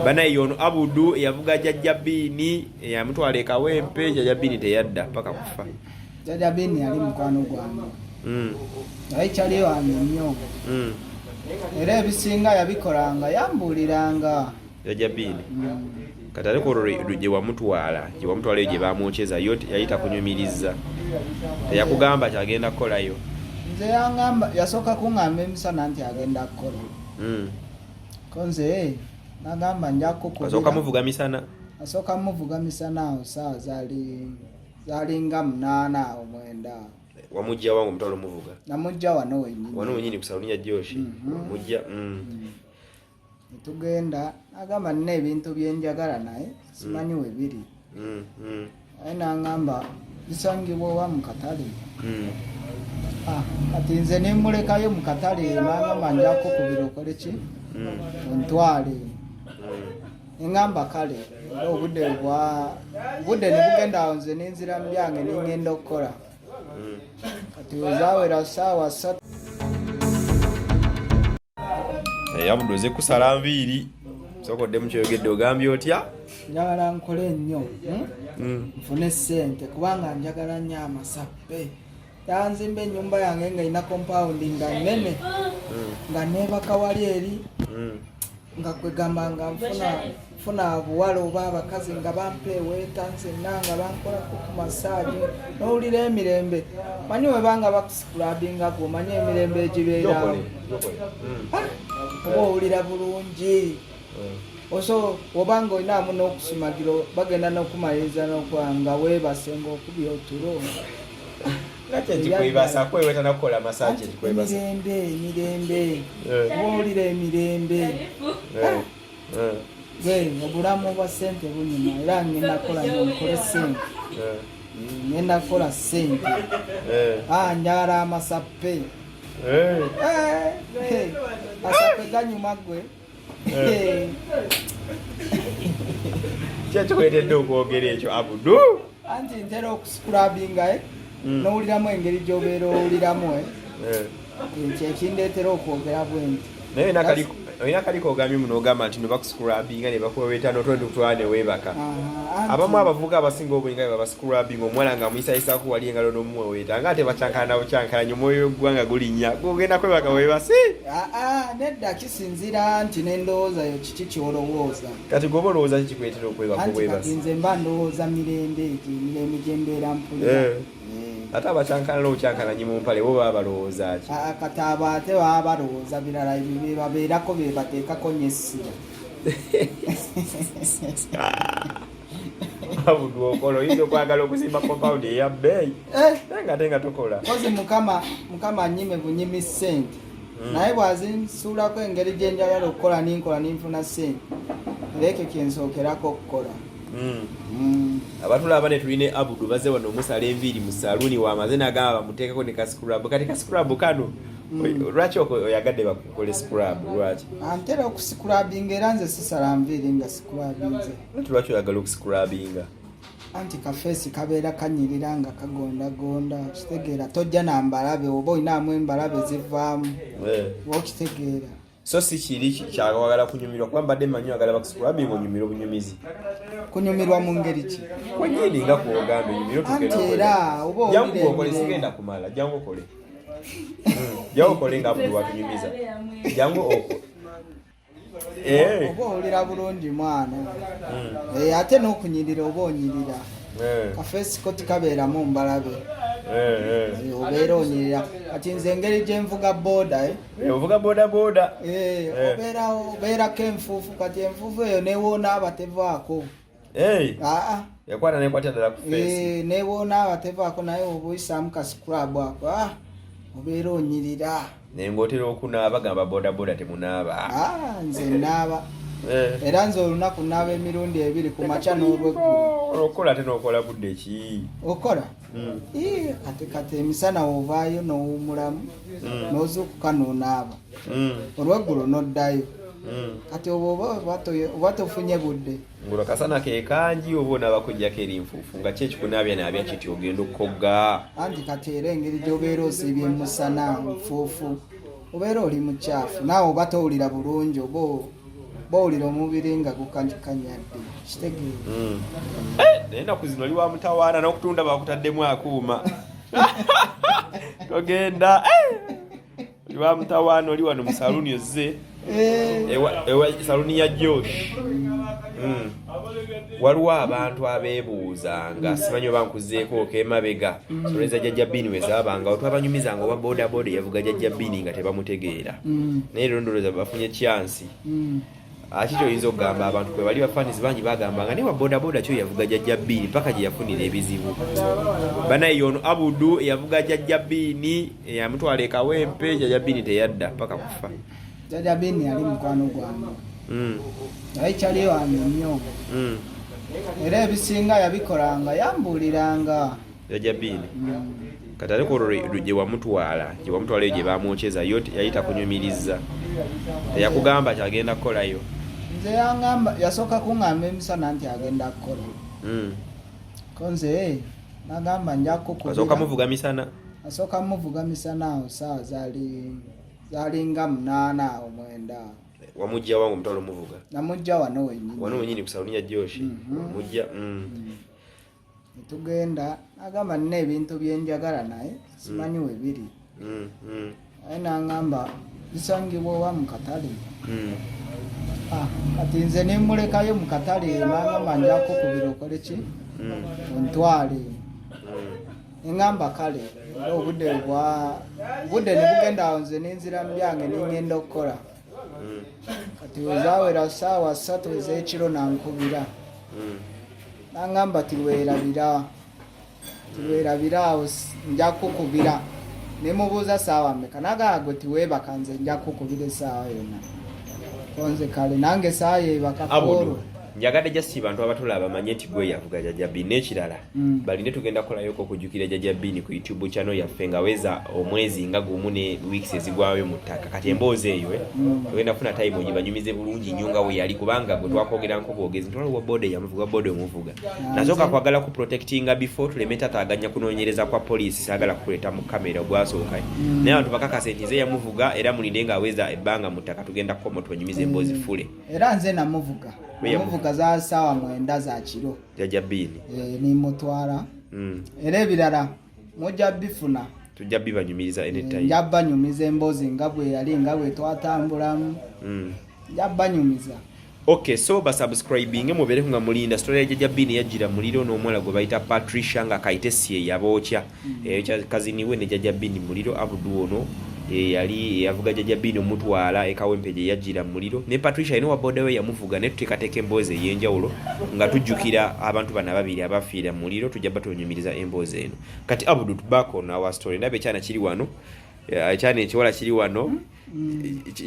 banaye ono Abudu eyavuga Jaja Bini yamutwala ekawempe Jaja Bini teyadda paka kufa. Jaja Bini yali mukwano gwange. Naye kyali wange nnyo. Era ebisinga yabikolanga yambuliranga. Jaja Bini. Katale ko gye wamutwala gye bamwokyeza yo yayita kunyumiriza. Teyakugamba kyagenda kukolayo. Nze yangamba yasooka kuŋŋamba emisana nti agenda kukola. Konze nagamba nja kukubira. Asooka muvuga misana? Asooka muvuga misana awo saa zaali nga 8 awo 9. Wamujja wangu mutwalo muvuga? Namujja wano wenyini. Wano wenyini ku Salon ya Joshi. Mujja. Tugenda agamba nina ebintu byenjagala naye simanyi we biri. Aye nangamba bisangibwa wa mu katale. Kati nze nemulekayo mu katale nangamba nja kukubira okole ki? Ontwale. Engamba kale obudde ne bugenda awo nze n'enzira mu byange n'engenda okukola. Kati wezawera ssaawa 3. Abudu oze kusala nviiri sokodde mukyogedde ogambye otya? Njagala nkole nnyo nfune ssente kubanga njagala nnyo amasappe. Yanzimba ennyumba yange nga ina compound nga nnene nga neebaka wali eri nga kwegamba nga nfuna buwala oba abakazi nga bampeeweeta nzenna nga bankolako ku masaagi n'owulira emirembe. Manyi webanga bakusikulabinga gwomanyi emirembe egibeerawo oba owulira bulungi. Oso obanga olinamu n'okusumagiro bagenda n'okumaliriza n'okwanga weebase ng'okubya otulo. Kikwebasa kweweta nakukola masaji kikwebasa. Emirembe owulira emirembe. Obulamu bwa ssente bunyuma era ngenda kukola nkole ssente. Ngenda kukola ssente. Njagala amasappe. Masappe ganyuma gwe. Kyekyo kwetedde okwogera ekyo Abudu? Anti ntera okusikulabinga n'owuliramu engeri gy'obeera owuliramu kyekindeetera okwogera bwenti. Naye olina kaliko ogambye muno ogamba nti nobakusikulabinga ne bakuweweeta n'otwende kutwala ne weebaka. Abamu abavubuka abasinga obwenyi nga babasikulabinga omwana nga muyisayisaako wali engalo n'omuweweeta nga ate bacyankana na bucyankalanya omwoyo gwanga gulinnya gogenda kwebaka weebase. Nedda kisinzira nti n'endowooza yo kiki ky'olowooza. Kati gwoba olowooza kikikuleetera okwebaka weebase? Kati nze mba ndowooza mirembe gye mbeera mpulira. Ate abacyankana n'obukyankalanye mu mpale bo baba balowooza ki? Kati abo ate baba balowooza birala ebyo babeerako be bateekako nyessira. Abudu okola oyinza okwagala okuzimba compound eya bbeeyi naye ate nga tokola. Kozi mukama annyime bunyimi ssente naye bw'azinsuulako engeri gye njagala okukola ninkola ninfuna ssente era ekyo kyensookerako okukola. Abatulaba ne tuline Abudu bazze wano omusala enviiri mu saluni wamaze n'agamba bamuteekako ne kascrub. Kati kascrub kano lwaki oyagadde bakukole scrub lwaki? Antera okusikulabinga era nze sisala nviiri nga sikulabinze. Lwaki oyagala okusikulabinga? Anti kafeesi kabeera kanyirira nga kagondagonda okitegeera tojja nambalabe oba olinamu embalabe zivaamu okitegeera. So si kiri kyawagala kunyumirwa kuba mbadde mmanyi oyagala bakusikulabinga onyumira obunyumizi. Kunyumirwa mu ngeri ki? Kwenyini nga kuogambe nyumira tukera oba jangu okole sigenda kumala jangu okole. Jangu okole nga Abudu watunyumiza. Jangu okole. Oba olira bulungi mwana. Ate n'okunyirira oba onyirira. Kafeesi ko tikabeeramu mbalabe. Obeera onyirira. Kati nze engeri gye nvuga booda ovuga booda. Obeerako enfuufu kati enfuufu eyo neewoona abatevaako. Yakwata nekwata ddala ku feesi. Neewoona abatevaako naye oba oyisaamu kascrub ako obeera onyirira. Naye ng'otera okunaaba gamba booda temunaaba. Nze naaba. Era nze olunaku naaba emirundi 2 ku makya n'olweggulo. Okola ate n'okola budde ki? Okola? Kati emisana ovaayo n'owummulamu n'ozuukuka n'onaaba. Olweggulo n'oddayo. Kati oba tofunye budde. Ngulo kasana ke kangi oba onaaba kujjako eri nfuufu nga ki ekikunaabya naabya kiti ogenda okukogga. Anti kati era engeri gy'obeera osiibye emusana nfuufu obeera oli mukyafu naawe oba towulira bulungi oba bawulira omubiri nga gukanyadde kitegeere. Naye ennaku zino oli wa mutawaana n'okutunda bakutaddemu akuuma togenda oli wa mutawaana oli wano mu saluni ozze ewa saluni ya Josh. Waliwo abantu abeebuuza nga simanyi oba nkuzeeko k'emabega soleza Jajja Bini we zaabanga otwabanyumizanga oba bodaboda yavuga Jajja Bini nga tebamutegeera naye londoloza bafunye chansi. Akiki oyinza okugamba abantu kwe bali bafanizi bangi bagambanga naye wa bodaboda kyo yavuga Jajja Bini paka gye yafunira ebizibu. Banaye ono Abudu yavuga Jajja Bini yamutwala e Kawempe Jajja Bini teyadda paka kufa. Jajja Bini yali mukwano gwange naye kyali wange nnyo era ebisinga yabikolanga yambuuliranga Jajja Bini. Kati ate olwo gye wamutwala eyo gye bamwokyeza yo yayita kunyumiriza teyakugamba kyagenda kukolayo. Nze yangamba yasooka kuŋŋamba emisana nti agenda kukola ko nze nagamba nja kukubira. Asooka muvuga misana? Asooka muvuga misana awo saawa zaali nga 8 awo 9. Wamujja wangu mutwalo muvuga? Namujja wano wenyini ku saluni ya Josh. Mujja tugenda agamba nina ebintu byenjagala naye simanyi we biri naye nangamba bisangibwa oba mu katale. Kati nze nimulekayo mu katale nangamba nja kukubira okole ki ontwale. Engamba kale obudde ne bugenda awo nze ninzira mu byange ningenda okukola. Kati wezawera saawa 3 ez'ekiro nankubira nangamba tiwerabira awo nja kukubira. Nemubuuza saawa mmeka nagaago tiweebaka nze nja kukubira essaawa yonna konze kale nange saa yeebaka Paul. Njagadde just bantu abatulaba bamanye nti gwe yavuga Jajja Bini n'ekirala baline tugenda kukolayoko okujjukira Jajja Bini ku YouTube channel yaffe nga weza omwezi nga gumu ne weeks ezigwayo mu ttaka. Kati emboozi eyo tugenda kufuna time ogibanyumize bulungi nnyo nga we yali kubanga gwe twakwogera nkobwogezi ntwala wa boda yamuvuga boda omuvuga nasooka kwagala ku protectinga before tulemeta taaganya kunoonyereza kwa poliisi saagala kukuleta mu kamera gwasooka naye abantu bakakasa nti nze yamuvuga era mulinde nga aweza ebbanga mu ttaka tugenda kukomo tubanyumize emboozi fule era nze namuvuga za saawa 9 za kiro Jajja Bini nimutwala era ebirala mujja bifuna tujja bibanyumiriza anytime. Njabanyumiza emboozi nga bwe yali nga bwe twatambulamu njabanyumiza. Okay, so basubscribing mubere nga mulinda story ya Jajja Bini yajira muliro n'omwala gwe bayita Patricia nga kaitesiye yabookya kazini we ne Jajja Bini muliro Abudu ono yali yavuga Jajja Bini omutwala e Kawempe gye yajira muliro ne Patricia ino wa boda we yamuvuga ne tutekateka emboozi ey'enjawulo nga tujjukira abantu bana babiri abafiira muliro tujja batonyumiriza emboozi eno. Kati Abudu tobacco na wa story ndabe cyana kiri wano cyane ekiwala kiri wano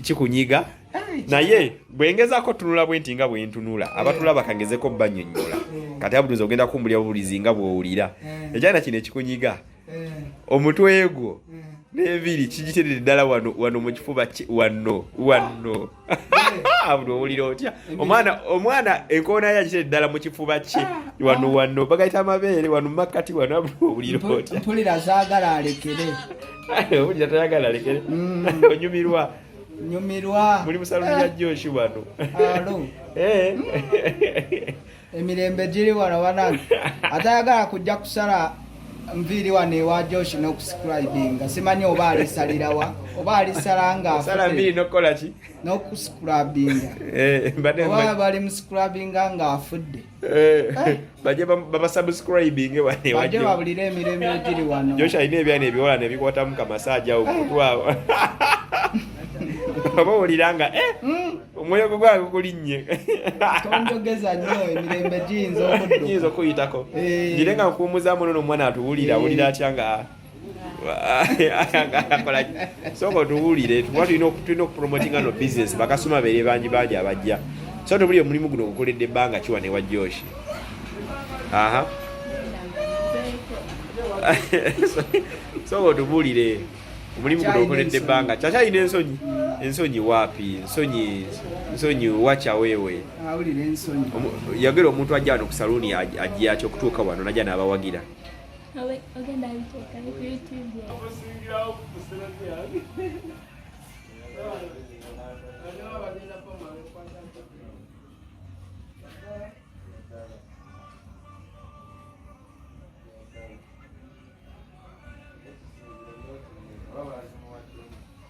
kikunyiga naye bwengezako tunula bwenti nga bwentunula abatulaba kangezeko banyonnyola. Kati Abudu ogenda kumbulya bulizi nga bwowulira ekyana kino ekikunyiga omutwe gwo n'ebiri kijitedde ddala wano mu kifuba wano Abudu owulira otya omwana enkoona ye agitedde ddala mu kifuba kye wano bagayita amabeere wano mu makkati wano. Abudu owulira otya? Mpulira zaagala alekere owulira tayagala alekere onyumirwa muli mu saluni ya Josh wano emirembe giri wano wanange atayagala kujja kusala nviiri wano ewa Josh n'okuscribinga simanyi oba alisalirawa oba alisalanga sala nviiri n'okukola ki n'okuscribinga oba bali muscribinga nga afudde bajje babasubscribinge bajje babulire emirembe giri wano. Josh alina ebyana ebiwola ne bikwatamu kamasaaja awo kutwawo oba owuliranga omwoyo gwange gulinnye tonjogeza nnyo emirembe giyinza okuyitako gire nga nkuumuzaamu nono omwana atuwulira awulira atya nga akola sooka otuwulire tulina okupromotinga no business bakasoma beere bangi abajja so tobuli omulimu guno gukoledde ebbanga kiwa newa Josh sooka otubuulire omulimu guno gukoledde ebbanga kyakyalina ensonyi waapi ensonyi wacha wewe awulira ensonyi yagera omuntu ajja wano ku saluni ajja atya okutuuka wano najja n'abawagira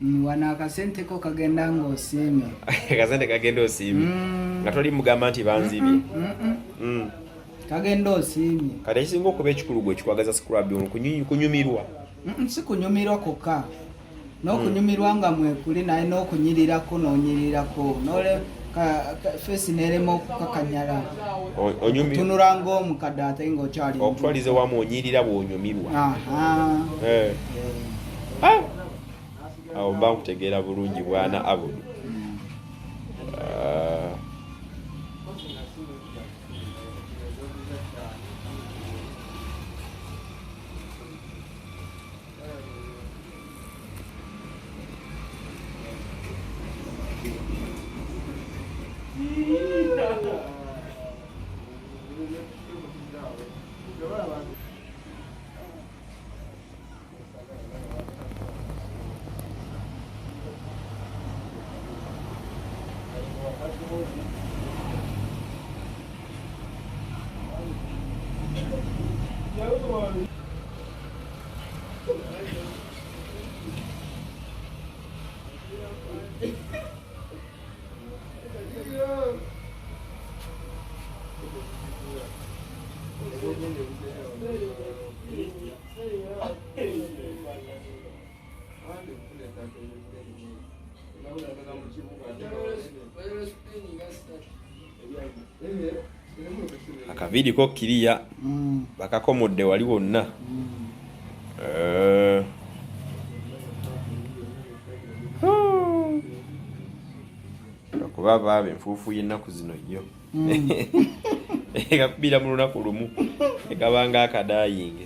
Wana akasente ko kagenda ng'osiimye. Akasente kagenda osiimye. Nga toli mugamba nti banzibye. Kagenda osiimye. Kati ekisinga okuba ekikulu gwe kikwagaza scrub ono kunyumirwa. Si kunyumirwa kokka. N'okunyumirwa nga mwekuli naye n'okunyirirako n'onyirirako. Fesi nerema okukakanyala. Tunula ng'omukadde ate ng'okyali. Okutwaliza wamu onyirira bw'onyumirwa. Awo mba nkutegeera bulungi bwana Abdu. Akavidi ko kiriya bakakomodde wali wonna. Kuba baabe enfuufu y'ennaku zino yo. Ekakubira mu lunaku lumu ekabanga akadaayinge.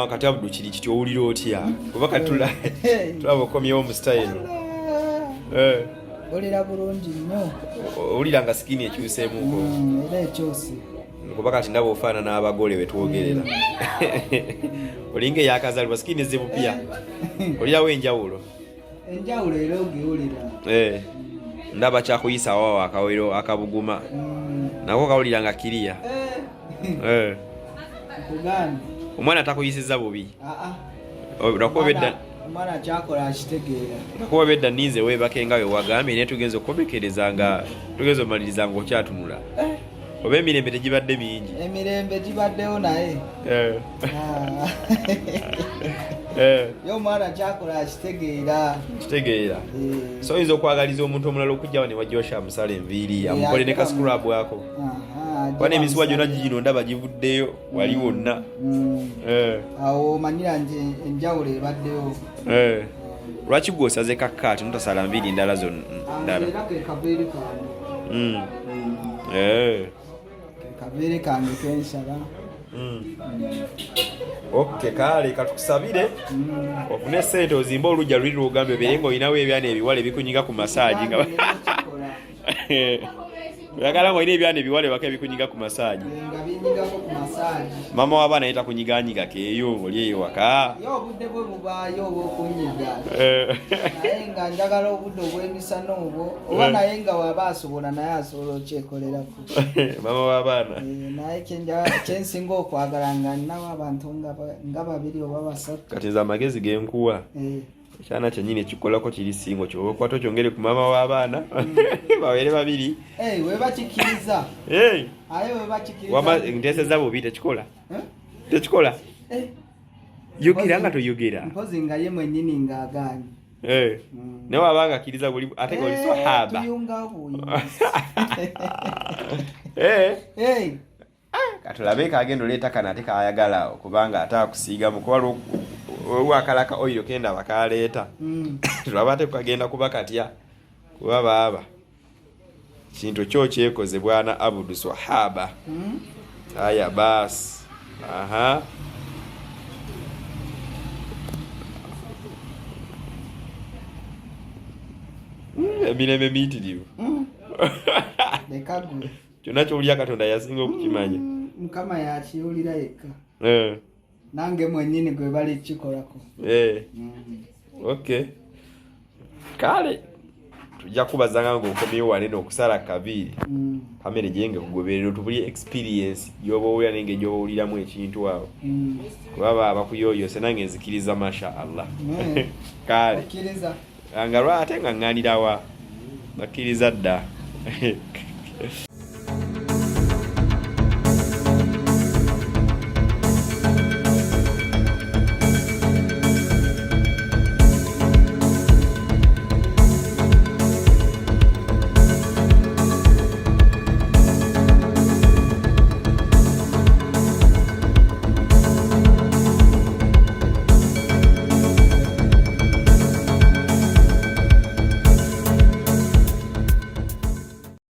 Kati Abdu kiri kiti owulira otya? Kuba katula tulaba okomyeewo mu style. Olira bulungi nnyo. Owulira nga skin ekyuseemuko. Era ekyusi. Kuba kati ndaba ofaana n'abagole betwogerera. Olinga eyakazalibwa skin zibupya. Olirawo enjawulo. Enjawulo era ogiwulira. Ndaba kyakuyisa wawo akawero akabuguma. Nako kawulira nga kiriya. Kugani. Omwana takuyisiza bubi. Omwana kyakola akitegeera. Nakuba bedda ninze weebake nga we wagambye naye tugenza okukomekereza nga tugenza omaliriza nga okyatunula. Oba emirembe tegibadde mingi. Emirembe gibaddewo naye. Yo omwana kyakola akitegeera. Kitegeera. So oyinza okwagaliza omuntu omulala okujjawo ne wajjosha amusala enviiri amukole ne kascrub ako. Wane emisiwa gyonna gino ndaba givuddeyo wali wonna. Awo omanyira nti enjawulo ebaddewo. lwaki gwosaze kakkaati mutasala mbiri ndala ndala era ke kabeere kange kabeere kange kensala. Okay, kale katukusabire ofune sente ozimba olujja luli lwogambe beere ng'olinawo ebyana ebiwale bikunyiga ku masaaji nga oyagala ng'olina ebyana ebiwale baka ebikunyiga ku masaaji mama w'abaana yeta kunyiganyiga keeyo oli eyo waka yo obudde bwe bubaayo obw'okunyiga naye nga njagala obudde obw'emisana obwo oba naye nga waba asobola naye asobola okyekolerako mama w'abaana naye kyensinga okwagala nga nnawo abantu nga babiri oba basatu kati nze amagezi genkuwa ekyana kyennyini ekikolako kiri singo kyoba okwata okyongere ku mama w'abaana babeere babiri webakikkiriza aye webakikkiriza nteeseza bubi tekikola tekikola yogera nga toyogera mpozi nga ye mwennyini ng'agaanye naye wabanga akkiriza buli ate nga oli sahaba katulabe kagenda oleeta kana ate kayagala okubanga ate akusiigamu kuba wakalaka oiro kenda bakaleeta tulaba ate kukagenda kuba katya kuba baaba kintu kyo kyekoze bwana Abdu Swahaba. Haya basi emirembe miitirivu kyonna kyowulya Katonda yasinga okukimanya Mukama yakiwulira yekka nange mwennyini gwe bali kikolako. Okay, kale tujja kubazanga ng'okomyewo wale n'okusala kabiri kamere gyenge kugoberera tubuli experience gyoba owulira nenge gyoba owuliramu ekintu awo kuba baba kuyoyose nange nzikiriza masha Allah. Kale nga lwate nga ŋŋaanirawa bakkiriza dda